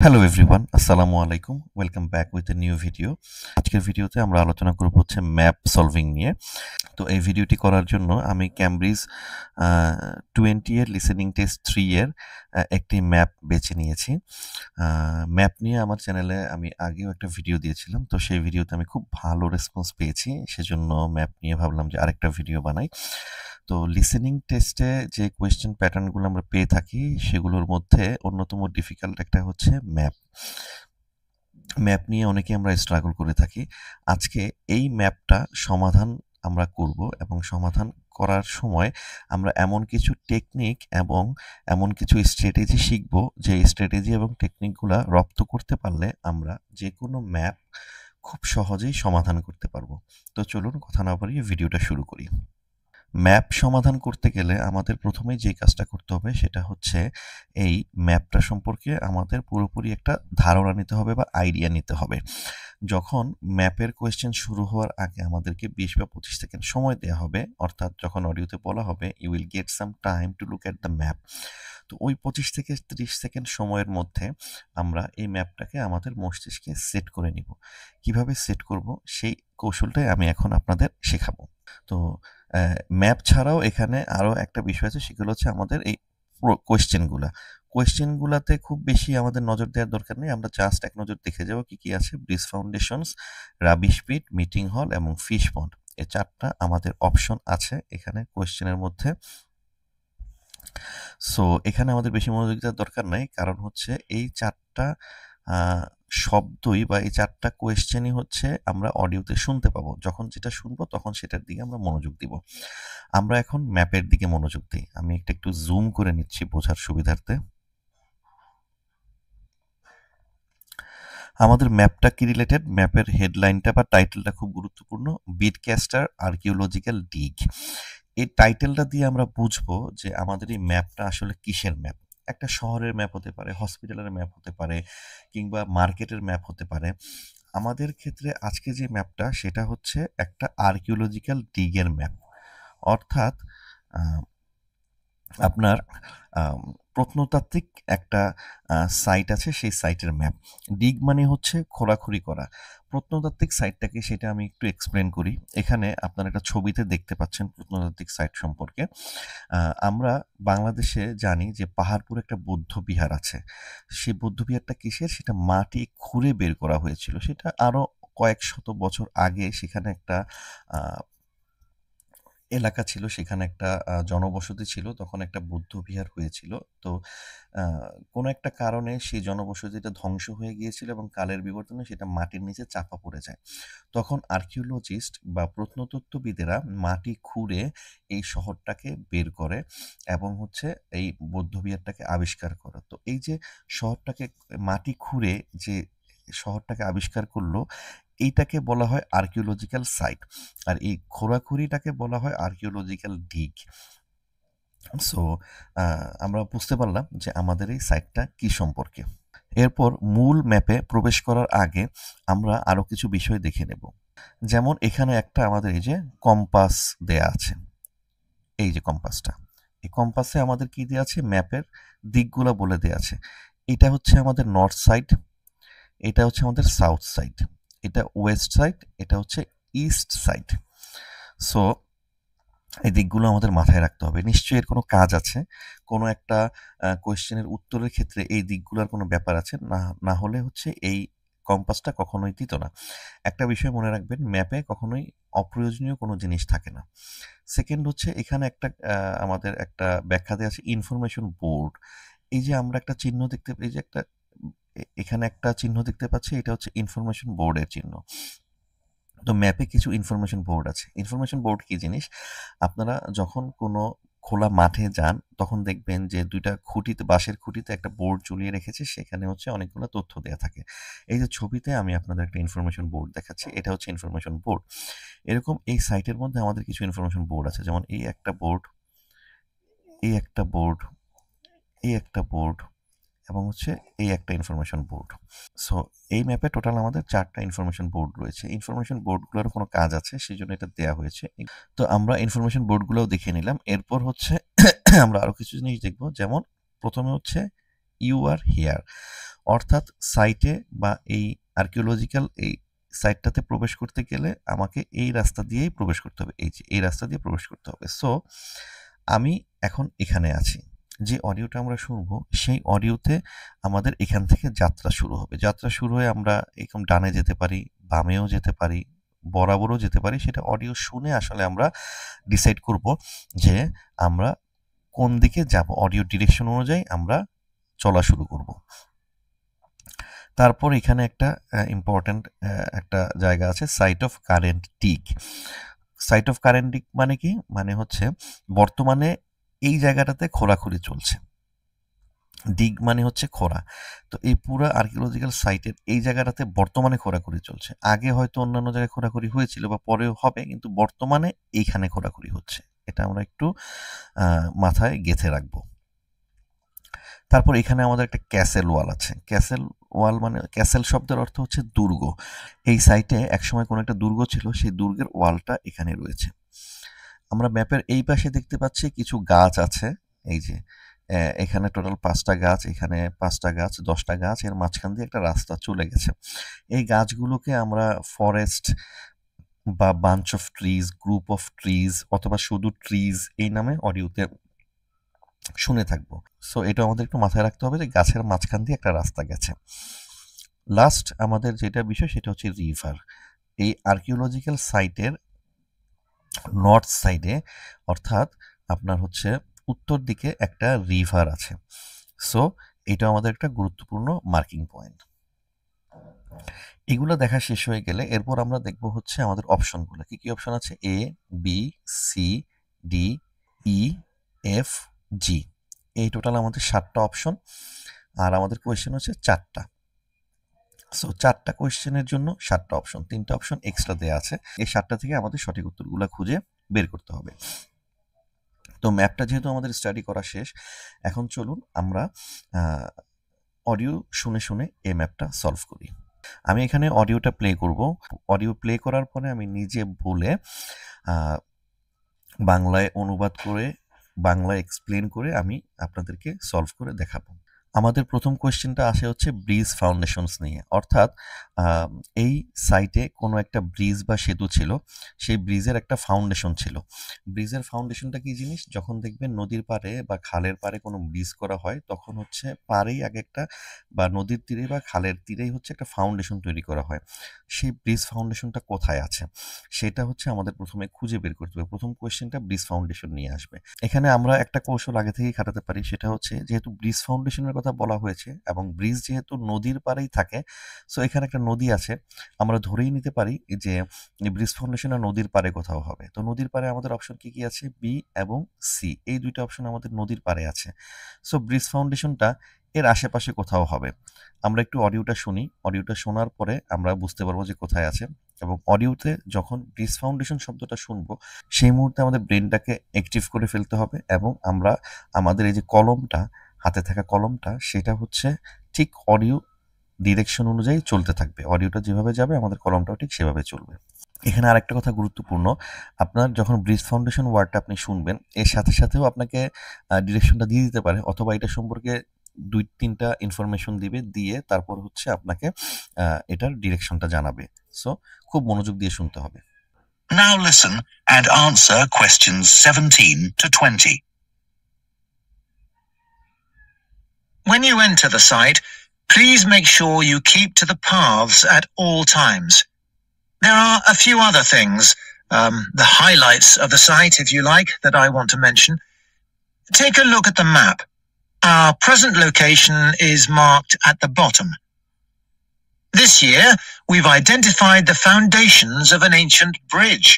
Hello everyone, আসসালামু আলাইকুম। Welcome back with a new video. আজকের ভিডিওতে আমরা আলোচনা করব হচ্ছে ম্যাপ সলভিং নিয়ে। তো এই ভিডিওটি করার জন্য আমি ক্যামব্রিজ 20 এর লিসেনিং টেস্ট 3 এর একটি ম্যাপ বেছে নিয়েছি। ম্যাপ নিয়ে আমার চ্যানেলে আমি আগেও একটা ভিডিও দিয়েছিলাম। তো সেই ভিডিওতে আমি খুব ভালো রেসপন্স পেয়েছি। সেজন্য ম্যাপ নিয়ে ভাবলাম যে আরেকটা ভিডিও বানাই। তো লিসেনিং টেস্টে যে কোয়েশ্চেন প্যাটার্নগুলো আমরা পেয়ে থাকি সেগুলোর মধ্যে অন্যতম ডিফিকাল্ট একটা হচ্ছে ম্যাপ। ম্যাপ নিয়ে অনেকে আমরা স্ট্রাগল করে থাকি। আজকে এই ম্যাপটা সমাধান আমরা করব এবং সমাধান করার সময় আমরা এমন কিছু টেকনিক এবং এমন কিছু স্ট্র্যাটেজি শিখব, যে স্ট্র্যাটেজি এবং টেকনিকগুলা রপ্ত করতে পারলে আমরা যে কোনো ম্যাপ খুব সহজেই সমাধান করতে পারবো। তো চলুন কথা না বাড়িয়ে ভিডিওটা শুরু করি। ম্যাপ সমাধান করতে গেলে আমাদের প্রথমেই যে কাজটা করতে হবে সেটা হচ্ছে এই ম্যাপটা সম্পর্কে আমাদের পুরোপুরি একটা ধারণা নিতে হবে বা আইডিয়া নিতে হবে। যখন ম্যাপের কোয়েশ্চেন শুরু হওয়ার আগে আমাদেরকে 20 বা 25 সেকেন্ড সময় দেওয়া হবে, অর্থাৎ যখন অডিওতে বলা হবে you will get some time to look at the map. তো ওই 25 থেকে 30 সেকেন্ড সময়ের মধ্যে আমরা এই ম্যাপটাকে আমাদের মস্তিষ্কে সেট করে নিব। কিভাবে সেট করব সেই কৌশলটাই আমি এখন আপনাদের শেখাবো। তো ম্যাপ ছাড়াও এখানে আরও একটা বিষয় আছে, সেগুলো হচ্ছে আমাদের এই কোয়েশ্চেনগুলাতে খুব বেশি আমাদের নজর দেওয়ার দরকার নেই। আমরা জাস্ট এক নজর দেখে যাবো কি কি আছে। ব্রিজ ফাউন্ডেশনস, রাবিশ পিট, মিটিং হল এবং ফিশ পন্ড, এই চারটা আমাদের অপশন আছে এখানে কোয়েশ্চেনের মধ্যে। সো এখানে আমাদের বেশি মনোযোগ দেওয়ার দরকার নাই, কারণ হচ্ছে এই চারটা শব্দই বা এই চারটা কোয়েশ্চেনই হচ্ছে আমরা অডিওতে শুনতে পাবো। যখন যেটা শুনবো তখন সেটার দিকে আমরা মনোযোগ দিব। আমরা এখন ম্যাপের দিকে মনোযোগ দিই। আমি একটু জুম করে নিচ্ছি বোঝার সুবিধার্থে। আমাদের ম্যাপটা কি রিলেটেড, ম্যাপের হেডলাইনটা বা টাইটেলটা খুব গুরুত্বপূর্ণ। বিটক্যাস্টার আর্কিওলজিক্যাল ডিগ। এই টাইটেলটা দিয়ে আমরা বুঝবো যে আমাদের এই ম্যাপটা আসলে কিসের ম্যাপ। একটা শহরের ম্যাপ হতে পারে, হসপিটালের ম্যাপ হতে পারে, কিংবা মার্কেটের ম্যাপ হতে পারে। আমাদের ক্ষেত্রে আজকে যে ম্যাপটা সেটা হচ্ছে একটা আর্কিওলজিক্যাল ডিগের ম্যাপ। অর্থাৎ আপনার প্রত্নতাত্ত্বিক একটা সাইট আছে, সেই সাইটের ম্যাপ। ডিগ মানে হচ্ছে খোঁড়াখুড়ি করা। প্রত্নতাত্ত্বিক সাইটটাকে সেটা আমি একটু এক্সপ্লেন করি। এখানে আপনারা একটা ছবিতে দেখতে পাচ্ছেন প্রত্নতাত্ত্বিক সাইট সম্পর্কে। আমরা বাংলাদেশে জানি যে পাহাড়পুরে একটা বৌদ্ধ বিহার আছে। সেই বৌদ্ধ বিহারটা কিসের, সেটা মাটি খুঁড়ে বের করা হয়েছিল। সেটা আরও কয়েক শত বছর আগে সেখানে একটা এলাকা ছিল, সেখানে একটা জনবসতি ছিল, তখন একটা বৌদ্ধ বিহার হয়েছিল। তো কোনো একটা কারণে সেই জনবসতিটা ধ্বংস হয়ে গিয়েছিল এবং কালের বিবর্তনে সেটা মাটির নিচে চাপা পড়ে যায়। তখন আর্কিওলজিস্ট বা প্রত্নতত্ত্ববিদেরা মাটি খুঁড়ে এই শহরটাকে বের করে এবং হচ্ছে এই বৌদ্ধ বিহারটাকে আবিষ্কার করে। তো এই যে শহরটাকে মাটি খুঁড়ে যে শহরটাকে আবিষ্কার করলো, এইটাকে বলা হয় আর্কিওলজিক্যাল সাইট। আর এই খোঁড়াখুড়িটাকে বলা হয় আর্কিওলজিক্যাল ডিগ। সো আমরা বুঝতে পারলাম যে আমাদের এই সাইটটা কি সম্পর্কে। এরপর মূল ম্যাপে প্রবেশ করার আগে আমরা আরও কিছু বিষয় দেখে নেব। যেমন এখানে একটা আমাদের এই যে কম্পাস দেয়া আছে, এই যে কম্পাসটা, এই কম্পাসে আমাদের কি দেয়া আছে, ম্যাপের দিকগুলো বলে দেয়া আছে। এটা হচ্ছে আমাদের নর্থ সাইড, এটা হচ্ছে আমাদের সাউথ সাইড, এটা ওয়েস্ট সাইড, এটা হচ্ছে ইস্ট সাইড। সো এই দিকগুলো আমাদের মাথায় রাখতে হবে। নিশ্চয়ই এর কোনো কাজ আছে, কোনো একটা কোয়েশ্চেনের উত্তরের ক্ষেত্রে এই দিকগুলোর কোনো ব্যাপার আছে, না হলে হচ্ছে এই কম্পাসটা কখনোই দিত না। একটা বিষয় মনে রাখবেন, ম্যাপে কখনোই অপ্রয়োজনীয় কোনো জিনিস থাকে না। সেকেন্ড হচ্ছে এখানে একটা আমাদের একটা ব্যাখ্যা দেওয়া আছে ইনফরমেশন বোর্ড। এই যে আমরা একটা চিহ্ন দেখতে, এই যে একটা এখানে একটা চিহ্ন দেখতে পাচ্ছি, এটা হচ্ছে ইনফরমেশন বোর্ডের চিহ্ন। তো ম্যাপে কিছু ইনফরমেশন বোর্ড আছে। ইনফরমেশন বোর্ড কি জিনিস, আপনারা যখন কোনো খোলা মাঠে যান তখন দেখবেন যে দুইটা খুঁটিতে, বাঁশের খুঁটিতে একটা বোর্ড ঝুলিয়ে রেখেছে, সেখানে হচ্ছে অনেকগুলো তথ্য দেওয়া থাকে। এই যে ছবিতে আমি আপনাদের একটা ইনফরমেশন বোর্ড দেখাচ্ছি, এটা হচ্ছে ইনফরমেশন বোর্ড। এরকম এই সাইটের মধ্যে আমাদের কিছু ইনফরমেশন বোর্ড আছে, যেমন এই একটা বোর্ড, এই একটা বোর্ড, এই একটা বোর্ড এবং হচ্ছে এই একটা ইনফরমেশন বোর্ড। সো এই ম্যাপে টোটাল আমাদের 4টা ইনফরমেশন বোর্ড রয়েছে। ইনফরমেশন বোর্ডগুলোর কোনো কাজ আছে, সেই জন্য এটা দেওয়া হয়েছে। তো আমরা ইনফরমেশন বোর্ডগুলোও দেখে নিলাম। এরপর হচ্ছে আমরা আরও কিছু জিনিস দেখব, যেমন প্রথমে হচ্ছে ইউ আর হিয়ার, অর্থাৎ সাইটে বা এই আর্কিওলজিক্যাল এই সাইটটাতে প্রবেশ করতে গেলে আমাকে এই রাস্তা দিয়েই প্রবেশ করতে হবে, এই যে এই রাস্তা দিয়ে প্রবেশ করতে হবে। সো আমি এখন এখানে আছি, যে অডিওটা আমরা শুনবো সেই অডিওতে আমাদের এখান থেকে যাত্রা শুরু হবে। যাত্রা শুরু হয়ে আমরা এরকম ডানে যেতে পারি, বামেও যেতে পারি, বরাবরও যেতে পারি। সেটা অডিও শুনে আসলে আমরা ডিসাইড করব যে আমরা কোন দিকে যাব। অডিও ডিরেকশন অনুযায়ী আমরা চলা শুরু করব। তারপর এখানে একটা ইম্পর্ট্যান্ট একটা জায়গা আছে, site of current tick. Site of current tick মানে কি? মানে হচ্ছে বর্তমানে এই জায়গাটাতে খোঁড়াখুড়ি চলছে। ডিগ মানে হচ্ছে খোঁড়া। তো এই পুরো আর্কিওলজিক্যাল সাইটের এই জায়গাটাতে বর্তমানে খোঁড়াখুড়ি চলছে। আগে হয়তো অন্যান্য জায়গায় খোঁড়াখুড়ি হয়েছিল বা পরেও হবে, কিন্তু বর্তমানে এইখানে খোঁড়াখুড়ি হচ্ছে। এটা আমরা একটু মাথায় গেঁথে রাখবো। তারপর এখানে আমাদের একটা ক্যাসেল ওয়াল আছে। ক্যাসেল ওয়াল মানে, ক্যাসেল শব্দের অর্থ হচ্ছে দুর্গ। এই সাইটে একসময় কোনো একটা দুর্গ ছিল, সেই দুর্গের ওয়ালটা এখানে রয়েছে। আমরা ম্যাপের এই পাশে দেখতে পাচ্ছি কিছু গাছ আছে। এই যে এখানে টোটাল 5টা গাছ, এখানে 5টা গাছ, 10টা গাছ, এর মাঝখান দিয়ে একটা রাস্তা চলে গেছে। এই গাছগুলোকে আমরা ফরেস্ট বা bunch of trees, group of trees অথবা শুধু ট্রিজ এই নামে অডিওতে শুনে থাকবো। সো এটা আমাদের একটু মাথায় রাখতে হবে যে গাছের মাঝখান দিয়ে একটা রাস্তা গেছে। লাস্ট আমাদের যেটা বিষয় সেটা হচ্ছে রিভার। এই আর্কিওলজিক্যাল সাইটের নর্থ সাইডে, অর্থাৎ আপনার হচ্ছে উত্তর দিকে একটা রিভার আছে। সো এটা আমাদের একটা গুরুত্বপূর্ণ মার্কিং পয়েন্ট। এগুলো দেখা শেষ হয়ে গেলে এরপর আমরা দেখব হচ্ছে আমাদের অপশনগুলো। কি কি অপশন আছে? এ, বি, সি, ডি, ই, এফ, জি। এই টোটাল আমাদের 7টা অপশন, আর আমাদের কোয়েশ্চেন হচ্ছে 4টা। সো 4টা কোয়েশ্চেনের জন্য 7টা অপশন, 3টা অপশন এক্সট্রা দেওয়া আছে। এই 7টা থেকে আমাদের সঠিক উত্তরগুলো খুঁজে বের করতে হবে। তো ম্যাপটা যেহেতু আমাদের স্টাডি করা শেষ, এখন চলুন আমরা অডিও শুনে শুনে এই ম্যাপটা সলভ করি। আমি এখানে অডিওটা প্লে করব। অডিও প্লে করার পরে আমি নিজে বলে বাংলায় অনুবাদ করে, বাংলায় এক্সপ্লেন করে আমি আপনাদেরকে সলভ করে দেখাবো। আমাদের প্রথম কোয়েশ্চেনটা আসে হচ্ছে ব্রিজ ফাউন্ডেশনস নিয়ে, অর্থাৎ এই সাইটে কোনো একটা ব্রিজ বা সেতু ছিল, সেই ব্রিজের একটা ফাউন্ডেশন ছিল। ব্রিজের ফাউন্ডেশনটা কি জিনিস? যখন দেখবেন নদীর পাড়ে বা খালের পাড়ে কোনো ব্রিজ করা হয়, তখন হচ্ছে পাড়েই আগে একটা, বা নদীর তীরে বা খালের তীরেই হচ্ছে একটা ফাউন্ডেশন তৈরি করা হয়। সেই ব্রিজ ফাউন্ডেশনটা কোথায় আছে সেটা হচ্ছে আমাদের প্রথমে খুঁজে বের করতে হবে। প্রথম কোয়েশ্চেনটা ব্রিজ ফাউন্ডেশন নিয়ে আসবে। এখানে আমরা একটা কৌশল আগে থেকেই খাটাতে পারি, সেটা হচ্ছে যেহেতু ব্রিজ ফাউন্ডেশনের কথা বলা হয়েছে এবং ব্রিজ যেহেতু নদীর পাড়েই থাকে, সো এখানে একটা নদী আছে, আমরা ধরেই নিতে পারি যে ব্রিজ ফাউন্ডেশন নদীর পাড়ে কোথাও হবে। তো নদীর পাড়ে আমাদের অপশন কি কি আছে? বি এবং সি, এই দুইটা অপশন আমাদের নদীর পাড়ে আছে। সো ব্রিজ ফাউন্ডেশনটা এর আশেপাশে কোথাও হবে। আমরা একটু অডিওটা শুনি, অডিওটা শোনার পরে আমরা বুঝতে পারবো যে কোথায় আছে। এবং অডিওতে যখন ব্রিজ ফাউন্ডেশন শব্দটা শুনবো, সেই মুহূর্তে আমাদের ব্রেনটাকে অ্যাক্টিভ করে ফেলতে হবে এবং আমরা আমাদের এই যে কলমটা, হাতে থাকা কলমটা, সেটা হচ্ছে ঠিক অডিও ডিরেকশন অনুযায়ী চলতে থাকবে। অডিওটা যেভাবে যাবে আমাদের কলমটাও ঠিক সেভাবে চলবে। এখানে আরেকটা কথা গুরুত্বপূর্ণ, আপনার যখন ব্রিজ ফাউন্ডেশন ওয়ার্ডটা আপনি শুনবেন, এর সাথে সাথেও আপনাকে ডিরেকশনটা দিয়ে দিতে পারে, অথবা এটা সম্পর্কে 2-3টা ইনফরমেশন দিবে, দিয়ে তারপর হচ্ছে আপনাকে এটার ডিরেকশনটা জানাবে। সো খুব মনোযোগ দিয়ে শুনতে হবে। Now listen and answer questions 17 to 20. When you enter the site, please make sure you keep to the paths at all times. There are a few other things, the highlights of the site, if you like, that I want to mention. Take a look at the map. Our present location is marked at the bottom. This year, we've identified the foundations of an ancient bridge.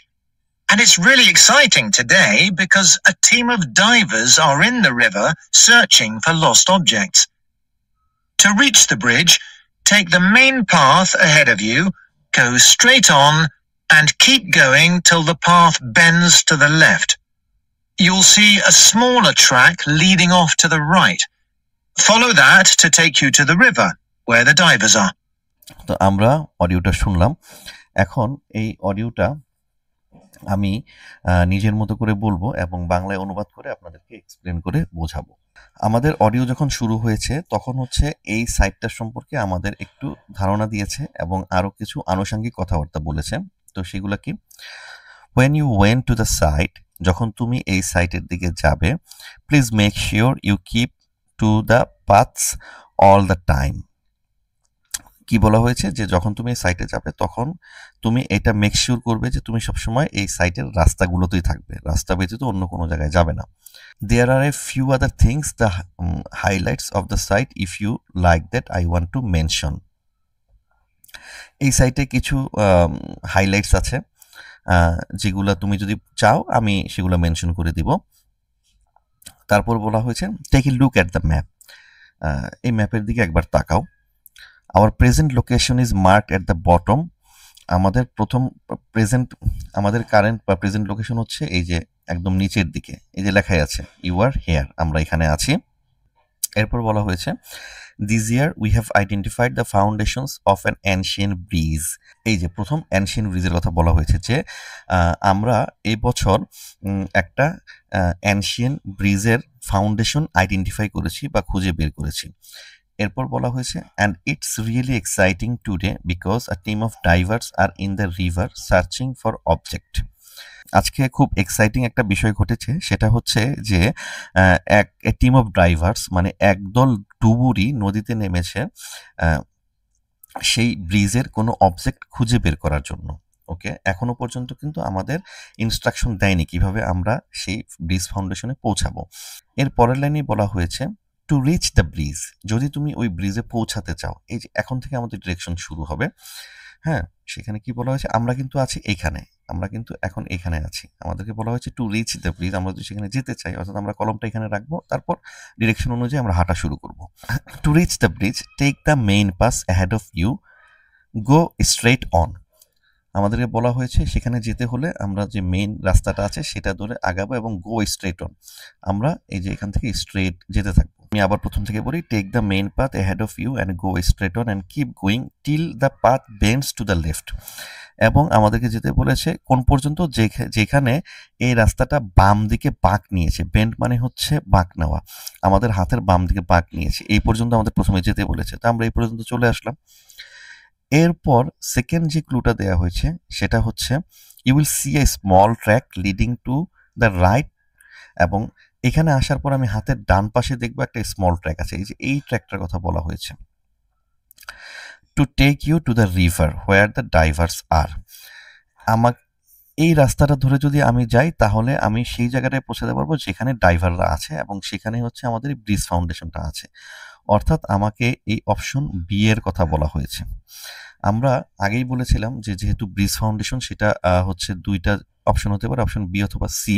And it's really exciting today because a team of divers are in the river searching for lost objects. To reach the bridge, take the main path ahead of you, go straight on, and keep going till the path bends to the left. You'll see a smaller track leading off to the right. Follow that to take you to the river, where the divers are. তো আমরা অডিওটা শুনলাম। এখন এই অডিওটা আমি নিজের মতো করে বলবো এবং বাংলায় অনুবাদ করে আপনাদেরকে এক্সপ্লেন করে বোঝাবো। আমাদের অডিও যখন শুরু হয়েছে তখন হচ্ছে এই সাইটটা সম্পর্কে আমাদের একটু ধারণা দিয়েছে এবং আরও কিছু আনুষঙ্গিক কথাবার্তা বলেছে। তো সেগুলো কি? When you went to the site, যখন তুমি এই সাইটের দিকে যাবে, please make sure you keep to the paths all the time. কি বলা হয়েছে যে যখন তুমি এই সাইটে যাবে তখন তুমি এটা মেক শিওর করবে যে তুমি সবসময় এই সাইটের রাস্তাগুলোতেই থাকবে, রাস্তা ব্যতীত অন্য কোনো জায়গায় যাবে না। There are a few other things, the highlights of the site, if you like that, I want to mention. এই সাইটে কিছু হাইলাইটস আছে যেগুলো তুমি যদি চাও আমি সেগুলো মেনশন করে দিব। তারপর বলা হয়েছে take a look at the map, এই ম্যাপের দিকে একবার তাকাও। Our present location is marked at the bottom, আমাদের আমাদের কারেন্ট বা প্রেজেন্ট লোকেশন হচ্ছে এই যে একদম নিচের দিকে, এই যে লেখাই আছে ইউ আর হেয়ার, আমরা এখানে আছি। এরপর বলা হয়েছে this year we have identified the foundations of an ancient bridge, এই যে প্রথম অ্যানশিয়েন্ট ব্রিজের কথা বলা হয়েছে যে আমরা এই বছর একটা অ্যানশিয়েন্ট ব্রিজের ফাউন্ডেশন আইডেন্টিফাই করেছি বা খুঁজে বের করেছি। এরপর বলা হয়েছে and it's really exciting today because a team of divers are in the river searching for object. আজকে খুব এক্সাইটিং একটা বিষয় ঘটেছে, সেটা হচ্ছে যে এক টিম অফ ড্রাইভার্স মানে একদল ডুবুরি নদীতে নেমেছে সেই ব্রিজের কোনো অবজেক্ট খুঁজে বের করার জন্য। ওকে, এখনো পর্যন্ত কিন্তু আমাদের ইনস্ট্রাকশন দেয়নি কিভাবে আমরা সেই ব্রিজ ফাউন্ডেশনে পৌঁছাবো। এর পরের লাইনে বলা হয়েছে টু রিচ দ্য ব্রিজ, যদি তুমি ওই ব্রিজে পৌঁছাতে চাও, এই যে এখন থেকে আমাদের ডিরেকশন শুরু হবে। হ্যাঁ, সেখানে কি বলা হয়েছে আমরা কিন্তু আছি এইখানে, আমরা কিন্তু এখন এখানে আছি, আমাদেরকে বলা হয়েছে টু রিচ দ্য ব্রিজ, আমরা যদি সেখানে যেতে চাই অর্থাৎ আমরা কলমটা এখানে রাখবো, তারপর ডিরেকশন অনুযায়ী আমরা হাঁটা শুরু করব। To reach the bridge take the main path ahead of you, go straight on, আমাদেরকে বলা হয়েছে সেখানে যেতে হলে আমরা যে মেইন রাস্তাটা আছে সেটা ধরে আগাবো এবং গো স্ট্রেট অন, আমরা এই যে এখান থেকে স্ট্রেট যেতে থাকবো। আমি আবার প্রথম থেকে বলি take the main path ahead of you and go straight on and keep going till the path bends to the left, এবং আমাদেরকে যেতে বলেছে কোন পর্যন্ত যেখানে এই রাস্তাটা বাম দিকে বাঁক নিয়েছে, বেন্ড মানে হচ্ছে বাঁক নেওয়া, আমাদের হাতের বাম দিকে বাঁক নিয়েছে, এই পর্যন্ত আমাদের প্রথমে যেতে বলেছে, তো আমরা এই পর্যন্ত চলে আসলাম। এরপর সেকেন্ড যে ক্লুটা দেওয়া হয়েছে সেটা হচ্ছে you will see a small track leading to the right, এবং এখানে আসার পর আমি হাতের ডান পাশে দেখবো একটা স্মল ট্র্যাক আছে, এই যে এই ট্র্যাকটার কথা বলা হয়েছে। To take you to the river where the divers are, এই রাস্তাটা ধরে যদি আমি যাই তাহলে আমি সেই জায়গাটায় পৌঁছাতে পারবো যেখানে ডাইভাররা আছে এবং সেখানে হচ্ছে আমাদের ব্রিজ ফাউন্ডেশনটা আছে, অর্থাৎ আমাকে এই অপশন বি এর কথা বলা হয়েছে। আমরা আগেই বলেছিলাম যে যেহেতু ব্রিজ ফাউন্ডেশন সেটা হচ্ছে দুইটা অপশন হতে পারে, অপশন বি অথবা সি।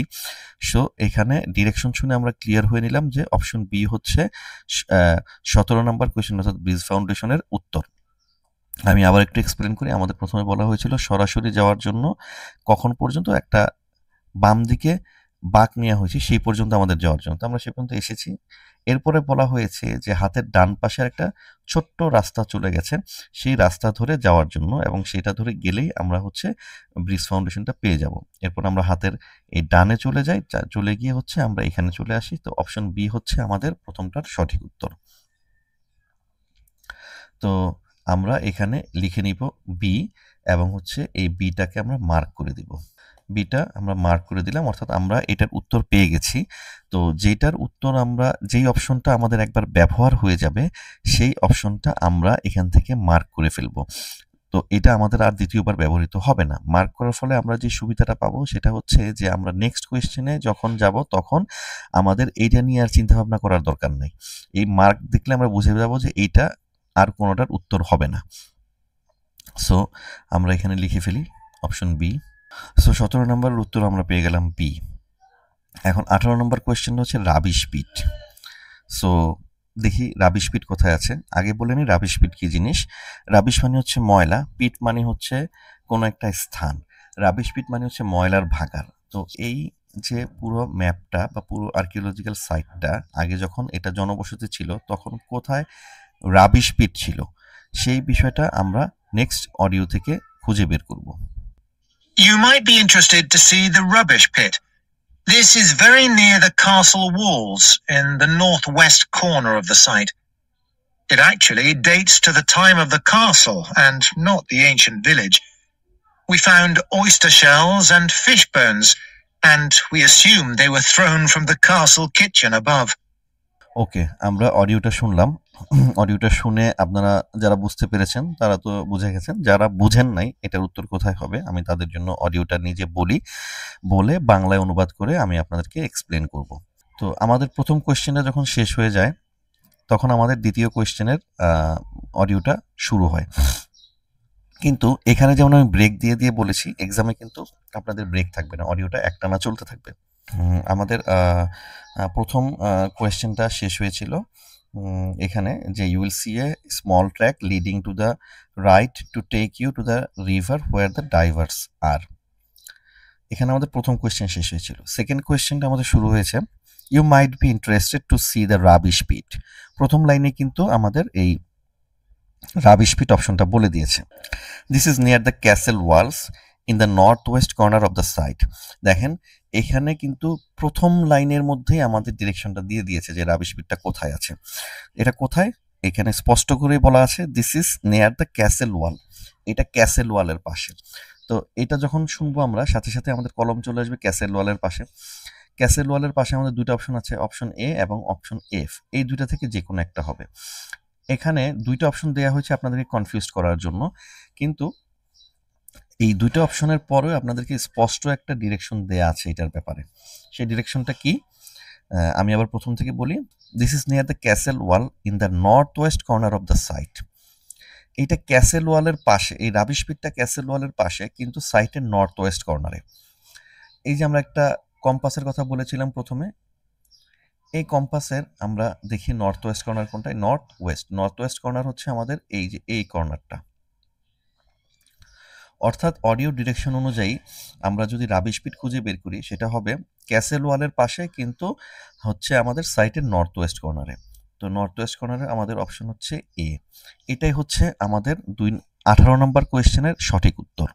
সো এখানে ডিরেকশন শুনে আমরা ক্লিয়ার হয়ে নিলাম যে অপশন বি হচ্ছে 17 নম্বর কোয়েশ্চেন অর্থাৎ ব্রিজ ফাউন্ডেশনের উত্তর। আমি আবার একটু এক্সপ্লেন করি, আমাদের প্রথমে বলা হয়েছিল সরাসরি যাওয়ার জন্য কখন পর্যন্ত একটা বাম দিকে বাঁক নেওয়া হয়েছে সেই পর্যন্ত আমাদের যাওয়ার জন্য, তো আমরা সে পর্যন্ত এসেছি। এরপরে বলা হয়েছে যে হাতের ডান পাশে একটা ছোট্ট রাস্তা চলে গেছে সেই রাস্তা ধরে যাওয়ার জন্য, এবং সেটা ধরে গেলেই আমরা হচ্ছে ব্রিজ ফাউন্ডেশনটা পেয়ে যাব। এরপর আমরা হাতের এই ডানে চলে যাই, চলে গিয়ে হচ্ছে আমরা এখানে চলে আসি। তো অপশন বি হচ্ছে আমাদের প্রথমটার সঠিক উত্তর। তো আমরা এখানে লিখে নিব বি এবং হচ্ছে এই বিটাকে আমরা মার্ক করে দিব, বিটা আমরা মার্ক করে দিলাম, অর্থাৎ আমরা এটার উত্তর পেয়ে গেছি। তো যেটার উত্তর আমরা যেই অপশনটা আমাদের একবার ব্যবহার হয়ে যাবে সেই অপশনটা আমরা এখান থেকে মার্ক করে ফেলব, তো এটা আমাদের আর দ্বিতীয়বার ব্যবহৃত হবে না। মার্ক করার ফলে আমরা যে সুবিধাটা পাবো সেটা হচ্ছে যে আমরা নেক্সট কোয়েশ্চেনে যখন যাব তখন আমাদের এইটা নিয়ে আর চিন্তা ভাবনা করার দরকার নেই, এই মার্ক দেখলে আমরা বুঝে যাবো যে এইটা আর কোনোটার উত্তর হবে না। সো আমরা এখানে লিখে ফেলি অপশন বি। সো 17 নম্বরের উত্তর আমরা পেয়ে গেলাম বি। এখন 18 নম্বর কোয়েশ্চেন হচ্ছে রাবিশ পিট। সো দেখি রাবিশ পিট কোথায় আছে। আগে বলে নি রাবিশ পিট কি জিনিস। রাবিশ মানে হচ্ছে ময়লা, পিট মানে হচ্ছে কোনো একটা স্থান, রাবিশ পিট মানে হচ্ছে ময়লার ভাগার। তো এই যে পুরো ম্যাপটা বা পুরো আর্কিওলজিক্যাল সাইটটা আগে যখন এটা জনবসতি ছিল তখন কোথায় রাবিশ পিট ছিল সেই বিষয়টা আমরা নেক্সট অডিও থেকে খুঁজে বের করব। You might be interested to see the rubbish pit. This is very near the castle walls in the northwest corner of the site. It actually dates to the time of the castle and not the ancient village. We found oyster shells and fish bones, and we assume they were thrown from the castle kitchen above. ওকে, আমরা অডিওটা শুনলাম। অডিওটা শুনে আপনারা যারা বুঝতে পেরেছেন তারা তো বুঝে গেছেন, যারা বুঝেন নাই এটার উত্তর কোথায় হবে আমি তাদের জন্য অডিওটা নিজে বলে বাংলায় অনুবাদ করে আমি আপনাদেরকে এক্সপ্লেন করব। তো আমাদের প্রথম কোয়েশ্চেনটা যখন শেষ হয়ে যায় তখন আমাদের দ্বিতীয় কোয়েশ্চেনের অডিওটা শুরু হয়। কিন্তু এখানে যেমন আমি ব্রেক দিয়ে বলেছি, এক্সামে কিন্তু আপনাদের ব্রেক থাকবে না, অডিওটা একটানা চলতে থাকবে। আমাদের প্রথম কোয়েশ্চেনটা শেষ হয়েছিল এখানে যে you will see a small track leading to the right to take you to the river where the divers are. এখানে আমাদের প্রথম কোয়েশ্চেন শেষ হয়েছিল। সেকেন্ড কোয়েশ্চেনটা আমাদের শুরু হয়েছে you might be interested to see the rubbish pit. প্রথম লাইনে কিন্তু আমাদের এই রাবিশ পিট অপশনটা বলে দিয়েছে। This is near the castle walls in the north west corner of the site. দেখেন এখানে কিন্তু প্রথম লাইনের মধ্যেই আমাদের ডিরেকশনটা দিয়ে দিয়েছে যে রাবিশ পিটটা কোথায় আছে। এটা কোথায় এখানে স্পষ্ট করে বলা আছে, this is near the castle wall, এটা ক্যাসেল ওয়ালের পাশে। তো এটা যখন শুনবো আমরা সাথে সাথে আমাদের কলম চলে আসবে ক্যাসেল ওয়ালের পাশে। ক্যাসেল ওয়ালের পাশে আমাদের দুইটা অপশন আছে, অপশন এ এবং অপশন এফ, এই দুইটা থেকে যে কোনো একটা হবে। এখানে দুইটা অপশন দেওয়া হয়েছে আপনাদেরকে কনফিউজ করার জন্য, কিন্তু এই দুইটা অপশনের পরেও আপনাদেরকে স্পষ্ট একটা ডিরেকশন দেয়া আছে এটার ব্যাপারে। সেই ডিরেকশনটা কি আমি আবার প্রথম থেকে বলি, this is near the castle wall in the north west corner of the site. এইটা ক্যাসেল ওয়ালের পাশে, এই রাবিশ পিটটা ক্যাসেল ওয়ালের পাশে কিন্তু সাইটের নর্থ ওয়েস্ট কর্নারে। এই যে আমরা একটা কম্পাসের কথা বলেছিলাম প্রথমে, এই কম্পাসের আমরা দেখি নর্থ ওয়েস্ট কর্নার কোনটায়, নর্থ ওয়েস্ট কর্নার হচ্ছে আমাদের এই যে এই কর্নারটা। অর্থাৎ অডিও ডিরেকশন অনুযায়ী আমরা যদি রাবিশ পিট খুঁজে বের করি সেটা হবে ক্যাসেল ওয়ালের পাশে কিন্তু হচ্ছে আমাদের সাইটের নর্থ ওয়েস্ট কর্নারে। তো নর্থ ওয়েস্ট কর্নারে আমাদের অপশন হচ্ছে এ। এটাই হচ্ছে আমাদের 18 নম্বর কোয়েশ্চেনের সঠিক উত্তর।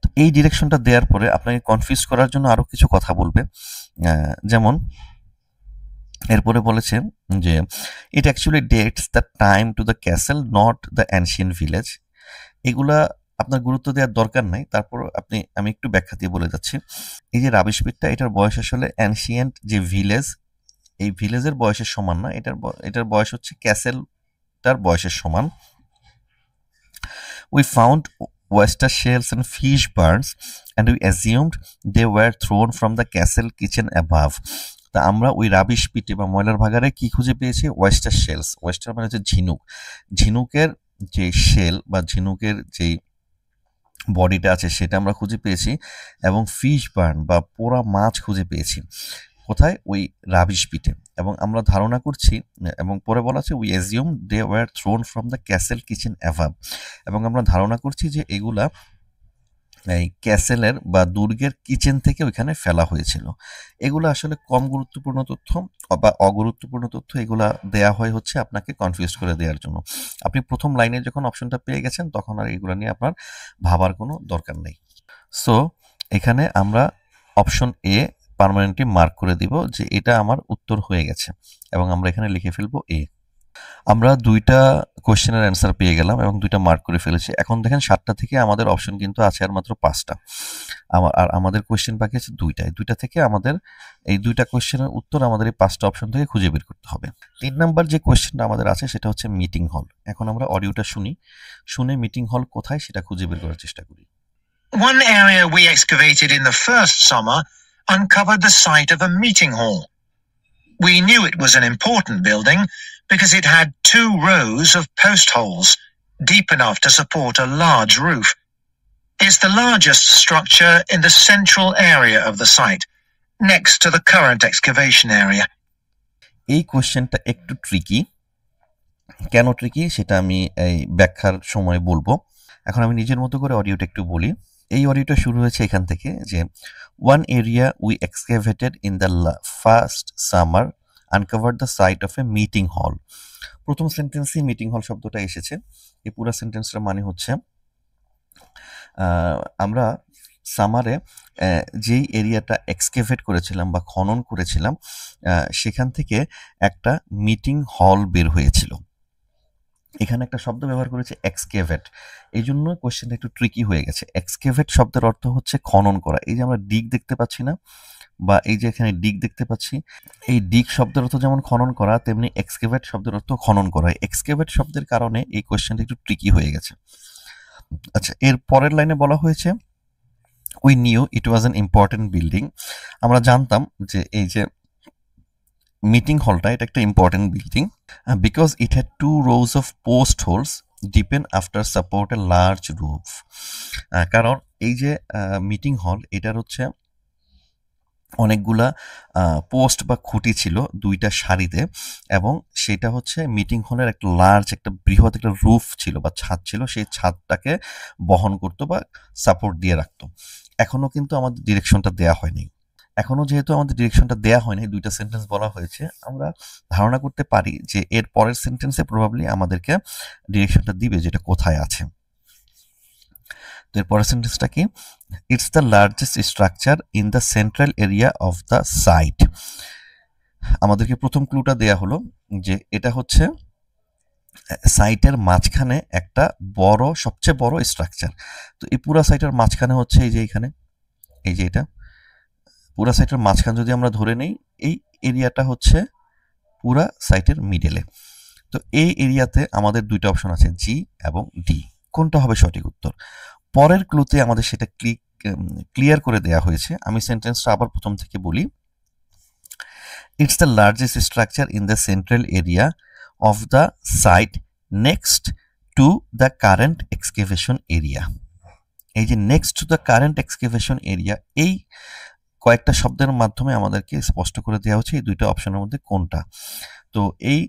তো এই ডিরেকশনটা দেওয়ার পরে আপনাকে কনফিউজ করার জন্য আরও কিছু কথা বলবে, যেমন এরপরে বলেছে যে it actually dates the time to the castle not the ancient village. এগুলা আপনার গুরুত্ব দেওয়ার দরকার নাই, তারপর আমি একটু ব্যাখ্যা দিয়ে বলে যাচ্ছি। এই যে রাবিশ পিটটা, এটার বয়স আসলে অ্যানশিয়েন্ট যে ভিলেজ, এই ভিলেজের বয়সের সমান না, এটার বয়স হচ্ছে ক্যাসেলটার বয়সের সমান। We found oyster shells and fish burns and we assumed they were thrown from the castle kitchen above. তা আমরা ওই রাবিশ পিটে বা ময়লার ভাগারে কি খুঁজে পেয়েছি, ওয়েস্টার শেলস। ওয়েস্টার মানে হচ্ছে ঝিনুক, ঝিনুকের যে শেল বা ঝিনুকের যেই বডিটা আছে সেটা আমরা খুঁজে পেয়েছি, এবং ফিশ বার্ন বা পোড়া মাছ খুঁজে পেয়েছি কোথায়, ওই রাবিশ পিটে। এবং আমরা ধারণা করছি, এবং পরে বলা আছে we assume they were thrown from the castle kitchen above, এবং আমরা ধারণা করছি যে এগুলা এই ক্যাসেলের বা দুর্গের কিচেন থেকে ওইখানে ফেলা হয়েছিল। এগুলো আসলে কম গুরুত্বপূর্ণ তথ্য বা অগুরুত্বপূর্ণ তথ্য, এগুলা দেয়া হয় হচ্ছে আপনাকে কনফিউজ করে দেওয়ার জন্য। আপনি প্রথম লাইনে যখন অপশনটা পেয়ে গেছেন তখন আর এগুলো নিয়ে আপনার ভাবার কোনো দরকার নেই। সো এখানে আমরা অপশন এ পার্মানেন্টলি মার্ক করে দিব যে এটা আমার উত্তর হয়ে গেছে, এবং আমরা এখানে লিখে ফেলবো এ। আমরা দুইটা কোয়েশ্চেনের অ্যান্সার পেয়ে গেলাম এবং দুইটা মার্ক করে ফেলেছি। এখন দেখেন 7টা থেকে আমাদের অপশন কিন্তু আছে আর মাত্র 5টা, আর আমাদের কোয়েশ্চেন বাকি আছে দুইটা থেকে আমাদের এই দুইটা কোয়েশ্চেনের উত্তর আমাদের এই 5টা অপশন থেকে খুঁজে বের করতে হবে। 3 নাম্বার যে কোয়েশ্চেনটা আমাদের আছে সেটা হচ্ছে মিটিং হল। এখন আমরা অডিওটা শুনে মিটিং হল কোথায় সেটা খুঁজে বের করার চেষ্টা করি। One area we excavated in the first summer uncovered the site of a meeting hall. We knew it was an important building because it had 2 rows of post holes, deep enough to support a large roof. It's the largest structure in the central area of the site, next to the current excavation area. এই কোয়েশ্চেনটা একটু tricky. কেন tricky সেটা আমি এই ব্যাখ্যার সময় বলবো। এখন আমি নিজের মতো করে অডিওটা একটু বলি। এই অডিওটা শুরু হয়েছে এখান থেকে যে one area we excavated in the first summer uncover the site of a meeting hall. প্রথম সেন্টেন্সেই মিটিং হল শব্দটা এসেছে। এই পুরো সেন্টেন্সটার মানে হচ্ছে আমরা সামারে যেই এরিয়াটা এক্সকেভেট করেছিলাম বা খনন করেছিলাম সেখান থেকে একটা মিটিং হল বের হয়েছিল। এখানে একটা শব্দ ব্যবহার করেছে এক্সকেভেট, এই জন্য কোয়েশ্চেনটা একটু ট্রিকি হয়ে গেছে। এক্সকেভেট শব্দের অর্থ হচ্ছে খনন করা। এই যে আমরা ডিগ দেখতে পাচ্ছি না, বা এই যে এখানে ডিগ দেখতে পাচ্ছি, এই ডিগ শব্দের অর্থ যেমন খনন করা, তেমনি এক্সকেভেট শব্দের অর্থ খনন করা। এক্সকেভেট শব্দের কারণে এই কোয়েশ্চেনটা একটু ট্রিকি হয়ে গেছে। আচ্ছা, এর পরের লাইনে বলা হয়েছে we knew it was an important building. আমরা জানতাম যে এই যে মিটিং হলটা এটা একটা important building because it had 2 rows of post holes deep enough after support a large roof. কারণ এই যে মিটিং হল এটার হচ্ছে অনেকগুলা পোস্ট বা খুঁটি ছিল 2টা সারিতে, এবং সেটা হচ্ছে মিটিং হলের একটা লার্জ একটা বৃহৎ একটা রুফ ছিল বা ছাদ ছিল, সেই ছাদটাকে বহন করতো বা সাপোর্ট দিয়ে রাখতো। এখনো কিন্তু আমাদের ডিরেকশনটা দেয়া হয়নি। এখনো যেহেতু আমাদের ডিরেকশনটা দেয়া হয়নি, 2টা সেন্টেন্স বলা হয়েছে, আমরা ধারণা করতে পারি যে এর পরের সেন্টেন্সে প্রবাবলি আমাদেরকে ডিরেকশনটা দিবে যেটা কোথায় আছে। তো এর পরের সেন্টেন্সটা কি? It's the largest structure in the central area of the site. আমাদেরকে প্রথম ক্লুটা দেয়া হলো যে এটা হচ্ছে সাইটের মাঝখানে একটা বড়, সবচেয়ে বড় স্ট্রাকচার। তো এই পুরা সাইটের মাঝখানে হচ্ছে এই যে এখানে, এই যে এটা পুরা সাইটের মাঝখান যদি আমরা ধরে নেই, এই এরিয়াটা হচ্ছে পুরা সাইটের মিডলে। তো এই এরিয়াতে আমাদের 2টা অপশন আছে, জি এবং ডি। কোনটা হবে সঠিক উত্তর? পরের ক্লুতে আমাদের সেটা ক্লিয়ার করে দেয়া হয়েছে। আমি সেন্টেন্সটা আবার প্রথম থেকে বলি। It's the largest structure in the central area of the site next to the current excavation area. এই যে next to the current excavation area, এই কয়েকটা শব্দের মাধ্যমে আমাদেরকে স্পষ্ট করে দেওয়া হচ্ছে এই 2টা অপশনের মধ্যে কোনটা। তো এই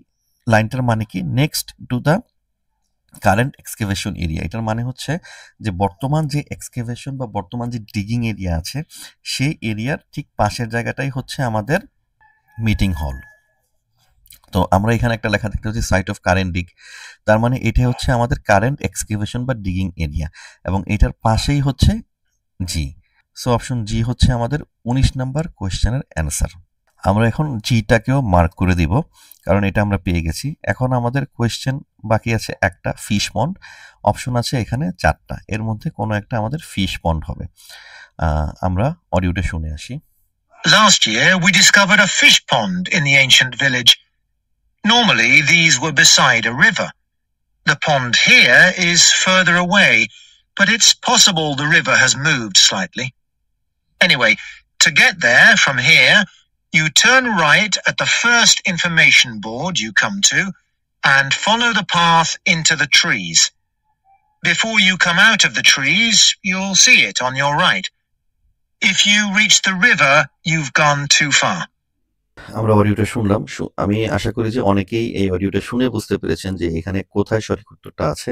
লাইনটার মানে কি? Next to the current excavation area, এটার মানে হচ্ছে যে বর্তমান যে এক্সকেভেশন বা বর্তমান যে ডিগিং এরিয়া আছে সেই এরিয়ার ঠিক পাশের জায়গাটাই হচ্ছে আমাদের মিটিং হল। তো আমরা এখানে একটা লেখা দেখতে পাচ্ছি সাইট অফ কারেন্ট ডিগ, তার মানে এটা হচ্ছে আমাদের কারেন্ট এক্সকেভেশন বা ডিগিং এরিয়া, এবং এটার পাশেই হচ্ছে জি। সো অপশন জি হচ্ছে আমাদের 19 নাম্বার কোয়েশ্চেনের অ্যান্সার। আমরা এখন জিটাকেও মার্ক করে দিব, কারণ এটা আমরা পেয়ে গেছি। এখন আমাদের কোয়েশ্চেন বাকি আছে একটা, ফিশ পন্ড। অপশন আছে এখানে 4টা, এর মধ্যে কোনো একটা আমাদের ফিশ পন্ড হবে। আমরা অডিওটা শুনে আসি। Last year, we discovered a fish pond in the ancient village. Normally, these were beside a river. The pond here is further away, but it's possible the river has moved slightly. Anyway, to get there from here, you turn right at the first information board you come to and follow the path into the trees. Before you come out of the trees, you'll see it on your right. If you reach the river, you've gone too far. আমরা অডিওটা শুনলাম। আমি আশা করি যে অনেকেই এই অডিওটা শুনে বুঝতে পেরেছেন যে এখানে কোথায় সঠিক উত্তরটা আছে।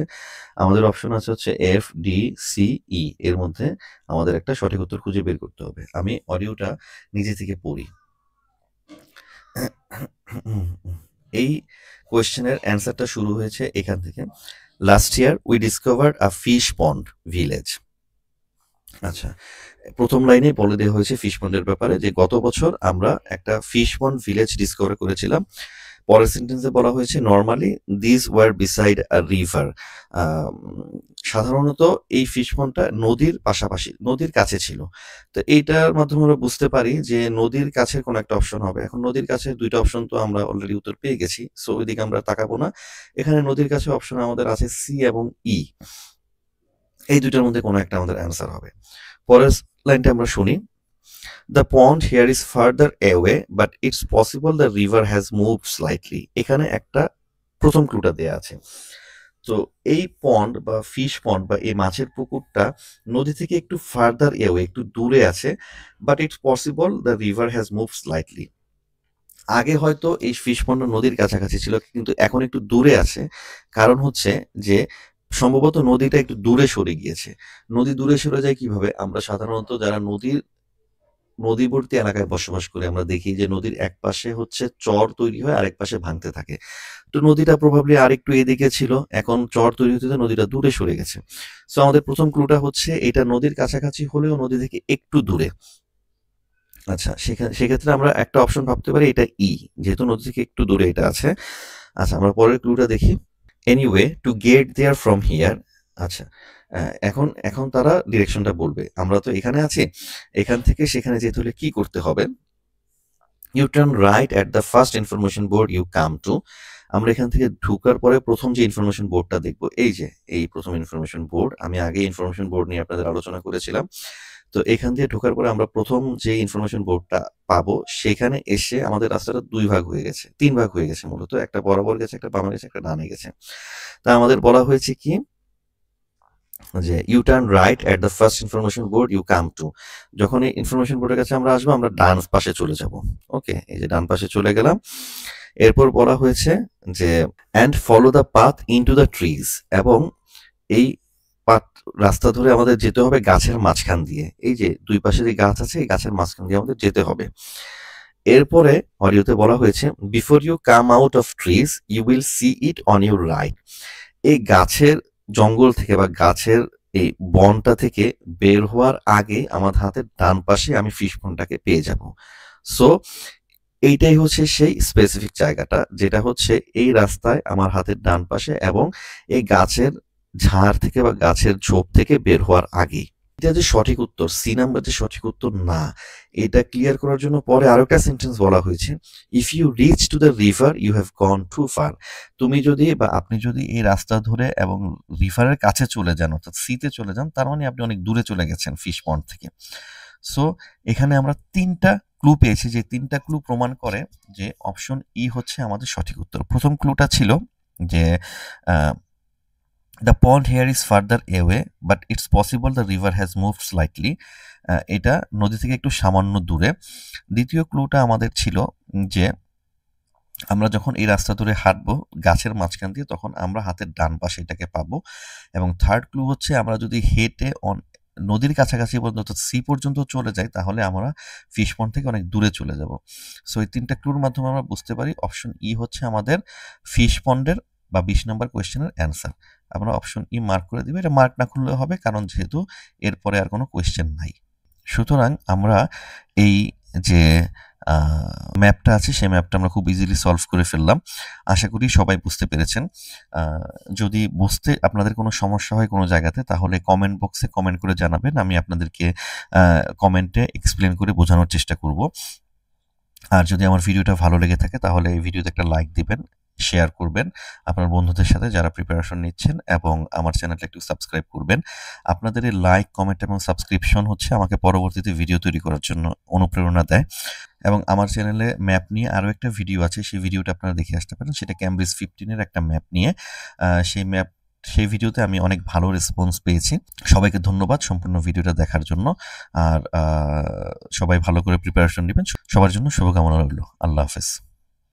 আমাদের অপশন আছে হচ্ছে এফ, ডি, সি, ই, এর মধ্যে আমাদের একটা সঠিক উত্তর খুঁজে বের করতে হবে। আমি অডিওটা নিজে থেকে পড়ি। এই কোয়েশ্চেনের অ্যান্সারটা শুরু হয়েছে এখান থেকে। Last year we discovered a fish pond village. আচ্ছা, প্রথম লাইনে বলে দেওয়া হয়েছে ফিশ পন্ডের ব্যাপারে যে গত বছর আমরা একটা ফিশ পন্ড ভিলেজ ডিসকভার করেছিলাম। পরের সেন্টেন্সে বলা হয়েছে normally this was beside a river. সাধারণত এই ফিশ পন্ডটা নদীর পাশাপাশি, নদীর কাছে ছিল। তো এইটার মাধ্যমে আমরা বুঝতে পারি যে নদীর কাছে কোনো একটা অপশন হবে। এখন নদীর কাছে 2টা অপশন তো আমরা অলরেডি উত্তর পেয়ে গেছি, সো ওইদিকে আমরা তাকাবো না। এখানে নদীর কাছে অপশন আমাদের আছে সি এবং ই, এই 2টার মধ্যে কোনো একটা আমাদের অ্যান্সার হবে। পরের লাইনটা আমরা শুনি। The pond here is further away, but it's possible the river has moved slightly. এখানে একটা প্রথম ক্লুটা দেয়া আছে। তো এই পন্ড বা ফিশ পন্ড বা এই মাছের পুকুরটা নদী থেকে একটু ফার্দার এওয়ে, একটু দূরে আছে, but it's possible the river has move slightly. আগে হয়তো এই ফিশ পন্ড নদীর কাছাকাছি ছিল, কিন্তু এখন একটু দূরে আছে। কারণ হচ্ছে যে সম্ভবত নদীটা একটু দূরে সরে গিয়েছে। নদী দূরে সরে যায় কিভাবে? আমরা সাধারণত যারা নদীর নদীবর্তী এলাকায় বসবাস করি, আমরা দেখি যে নদীর এক পাশে হচ্ছে চর তৈরি হয়, আরেক পাশে ভাঙতে থাকে। তো নদীটা প্রবাবলি আরেকটু এদিকে ছিল, এখন চর তৈরি হতে হতে নদীটা দূরে সরে গেছে। সো আমাদের প্রথম ক্লুটা হচ্ছে এটা নদীর কাছাকাছি হলেও নদী থেকে একটু দূরে। আচ্ছা, সেক্ষেত্রে আমরা একটা অপশন ভাবতে পারি এটা ই, যেহেতু নদী থেকে একটু দূরে এটা আছে। আচ্ছা, আমরা পরের ক্লুটা দেখি। Anyway to get there from here. আচ্ছা, এখন এখন তারা ডিরেকশনটা বলবে। আমরা তো এখানে আছি, এখান থেকে সেখানে যেতে হলে কি করতে হবে? You turn right at the first information board you come to. আমরা এখান থেকে ঢুকার পরে প্রথম যে ইনফরমেশন বোর্ডটা দেখবো, এই যে এই প্রথম ইনফরমেশন বোর্ড, আমি আগে ইনফরমেশন বোর্ড নিয়ে আপনাদের আলোচনা করেছিলাম। তো এখান দিয়ে ঢোকার পরে আমরা প্রথম যে ইনফরমেশন বোর্ডটা পাবো, সেখানে এসে আমাদের রাস্তাটা ২ ভাগ হয়ে গেছে, ৩ ভাগ হয়ে গেছে মূলত। একটা বরাবর গেছে, একটা বামে গেছে, একটা ডানে গেছে। তা আমাদের বলা হয়েছে কি যে you turn right at the first information board you come to. যখন এই ইনফরমেশন বোর্ডের কাছে আমরা আসবো, আমরা ডান পাশে চলে যাব। ওকে, এই যে ডান পাশে চলে গেলাম। এরপর বলা হয়েছে যে and follow the path into the trees, এবং এই পাথ রাস্তা ধরে আমাদের যেতে হবে গাছের মাঝখান দিয়ে। এই যে দুই পাশে যে গাছ আছে, এই গাছের মাঝখান দিয়ে আমাদের যেতে হবে। এরপরে অডিওতে বলা হয়েছে before you come out of trees you will see it on your right. এই গাছের জঙ্গল থেকে বা গাছের এই বনটা থেকে বের হওয়ার আগে আমার হাতের ডান পাশে আমি ফিশ পন্ডটাকে পেয়ে যাব। সো এইটাই হচ্ছে সেই স্পেসিফিক জায়গাটা, যেটা হচ্ছে এই রাস্তায় আমার হাতের ডান পাশে এবং এই গাছের ঝাড় থেকে বা গাছের ঝোপ থেকে বের হওয়ার আগে। এটা যে সঠিক উত্তর, সি নাম্বার যে সঠিক উত্তর না, এটা ক্লিয়ার করার জন্য পরে আরো একটা সেন্টেন্স বলা হয়েছে, if you reach to the river you have gone too far. তুমি যদি বা আপনি যদি এই রাস্তা ধরে এবং রিভারের কাছে চলে যান, অর্থাৎ সিতে চলে যান, তার মানে আপনি অনেক দূরে চলে গেছেন ফিশ পন্ড থেকে। সো এখানে আমরা ৩টা ক্লু পেয়েছি, যে ৩টা ক্লু প্রমাণ করে যে অপশন ই হচ্ছে আমাদের সঠিক উত্তর। প্রথম ক্লুটা ছিল যে the pond hair is further away but it's possible the river has moved slightly. এটা নদী থেকে একটু সামান্য দূরে। দ্বিতীয় ক্লুটা আমাদের ছিল যে আমরা যখন এই রাস্তা ধরে হাঁটবো গাছের মাঝখান দিয়ে, তখন আমরা হাতের ডান পাশে এটাকে পাবো। এবং থার্ড ক্লু হচ্ছে আমরা যদি হেঁটে নদীর কাছাকাছি পর্যন্ত সি পর্যন্ত চলে যাই, তাহলে আমরা ফিশ পন্ড থেকে অনেক দূরে চলে যাব। সো এই ৩টা ক্লুর মাধ্যমে আমরা বুঝতে পারি অপশন ই হচ্ছে আমাদের ফিশ পন্ডের বা ২০ নম্বর কোয়েশ্চেনের অ্যান্সার। আমরা অপশন ই মার্ক করে দিব। এটা মার্ক না করলেও হবে, কারণ যেহেতু এরপরে আর কোনো কোয়েশ্চেন নাই। সুতরাং আমরা এই যে ম্যাপটা আছে, সেই ম্যাপটা আমরা খুব ইজিলি সলভ করে ফেললাম। আশা করি সবাই বুঝতে পেরেছেন। যদি বুঝতে আপনাদের কোনো সমস্যা হয় কোনো জায়গাতে, তাহলে কমেন্ট বক্সে কমেন্ট করে জানাবেন। আমি আপনাদেরকে কমেন্টে এক্সপ্লেন করে বোঝানোর চেষ্টা করব। আর যদি আমার ভিডিওটা ভালো লেগে থাকে, তাহলে এই ভিডিওতে একটা লাইক দিবেন, শেয়ার করবেন আপনার বন্ধুদের সাথে যারা প্রিপারেশন নিচ্ছেন, এবং আমার চ্যানেলটা একটু সাবস্ক্রাইব করবেন। আপনাদের এই লাইক, কমেন্ট এবং সাবস্ক্রিপশন হচ্ছে আমাকে পরবর্তীতে ভিডিও তৈরি করার জন্য অনুপ্রেরণা দেয়। এবং আমার চ্যানেলে ম্যাপ নিয়ে আরও একটা ভিডিও আছে, সেই ভিডিওটা আপনারা দেখে আসতে পারেন। সেটা ক্যামব্রিজ 15-এর একটা ম্যাপ নিয়ে। সেই ভিডিওতে আমি অনেক ভালো রেসপন্স পেয়েছি। সবাইকে ধন্যবাদ সম্পূর্ণ ভিডিওটা দেখার জন্য। আর সবাই ভালো করে প্রিপারেশন নেবেন। সবার জন্য শুভকামনা রইল। আল্লাহ হাফেজ।